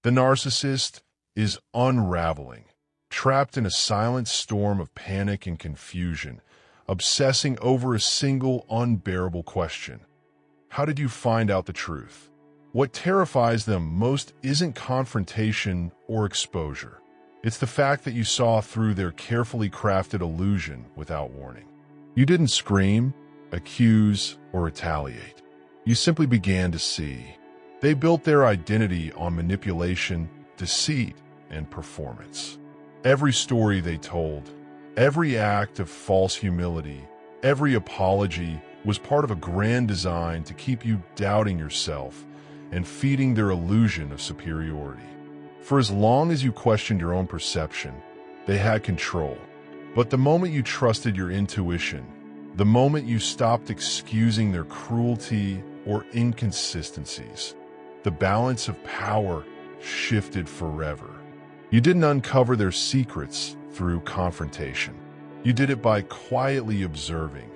The narcissist is unraveling, trapped in a silent storm of panic and confusion, obsessing over a single unbearable question. How did you find out the truth? What terrifies them most isn't confrontation or exposure. It's the fact that you saw through their carefully crafted illusion without warning. You didn't scream, accuse, or retaliate. You simply began to see. They built their identity on manipulation, deceit, and performance. Every story they told, every act of false humility, every apology was part of a grand design to keep you doubting yourself and feeding their illusion of superiority. For as long as you questioned your own perception, they had control. But the moment you trusted your intuition, the moment you stopped excusing their cruelty or inconsistencies, the balance of power shifted forever. You didn't uncover their secrets through confrontation. You did it by quietly observing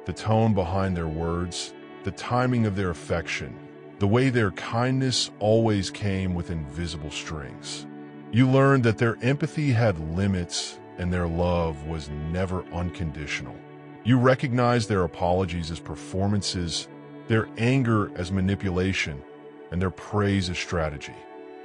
the tone behind their words, the timing of their affection, the way their kindness always came with invisible strings. You learned that their empathy had limits and their love was never unconditional. You recognized their apologies as performances, their anger as manipulation, and their praise as strategy.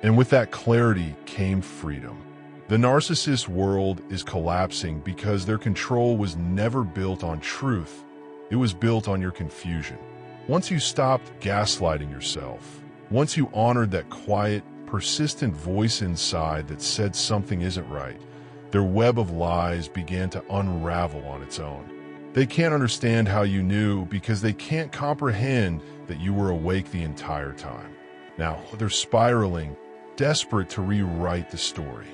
And with that clarity came freedom. The narcissist world is collapsing because their control was never built on truth. It was built on your confusion. Once you stopped gaslighting yourself, once you honored that quiet, persistent voice inside that said something isn't right, their web of lies began to unravel on its own. They can't understand how you knew because they can't comprehend that you were awake the entire time. Now, they're spiraling, desperate to rewrite the story.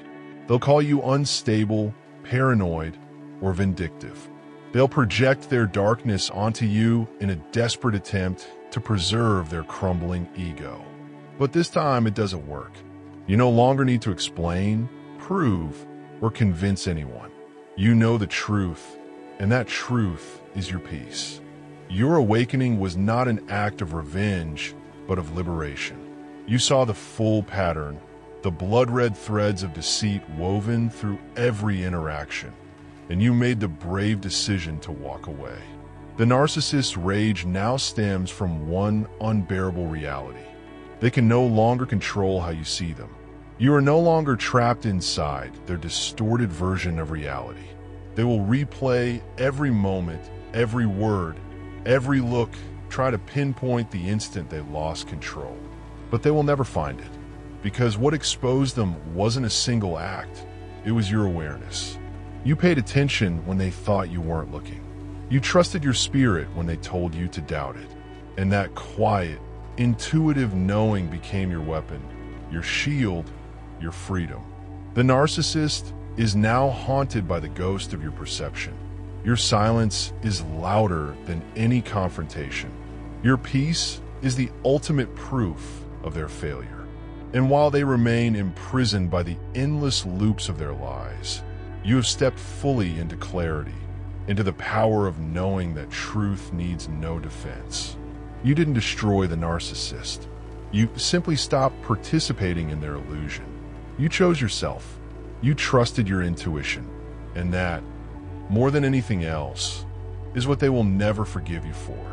They'll call you unstable, paranoid, or vindictive. They'll project their darkness onto you in a desperate attempt to preserve their crumbling ego. But this time it doesn't work. You no longer need to explain, prove, or convince anyone. You know the truth, and that truth is your peace. Your awakening was not an act of revenge, but of liberation. You saw the full pattern, the blood-red threads of deceit woven through every interaction, and you made the brave decision to walk away. The narcissist's rage now stems from one unbearable reality. They can no longer control how you see them. You are no longer trapped inside their distorted version of reality. They will replay every moment, every word, every look, try to pinpoint the instant they lost control. But they will never find it, because what exposed them wasn't a single act, it was your awareness. You paid attention when they thought you weren't looking. You trusted your spirit when they told you to doubt it. And that quiet, intuitive knowing became your weapon, your shield, your freedom. The narcissist is now haunted by the ghost of your perception. Your silence is louder than any confrontation. Your peace is the ultimate proof of their failure. And while they remain imprisoned by the endless loops of their lies, you have stepped fully into clarity, into the power of knowing that truth needs no defense. You didn't destroy the narcissist. You simply stopped participating in their illusion. You chose yourself. You trusted your intuition. And that, more than anything else, is what they will never forgive you for.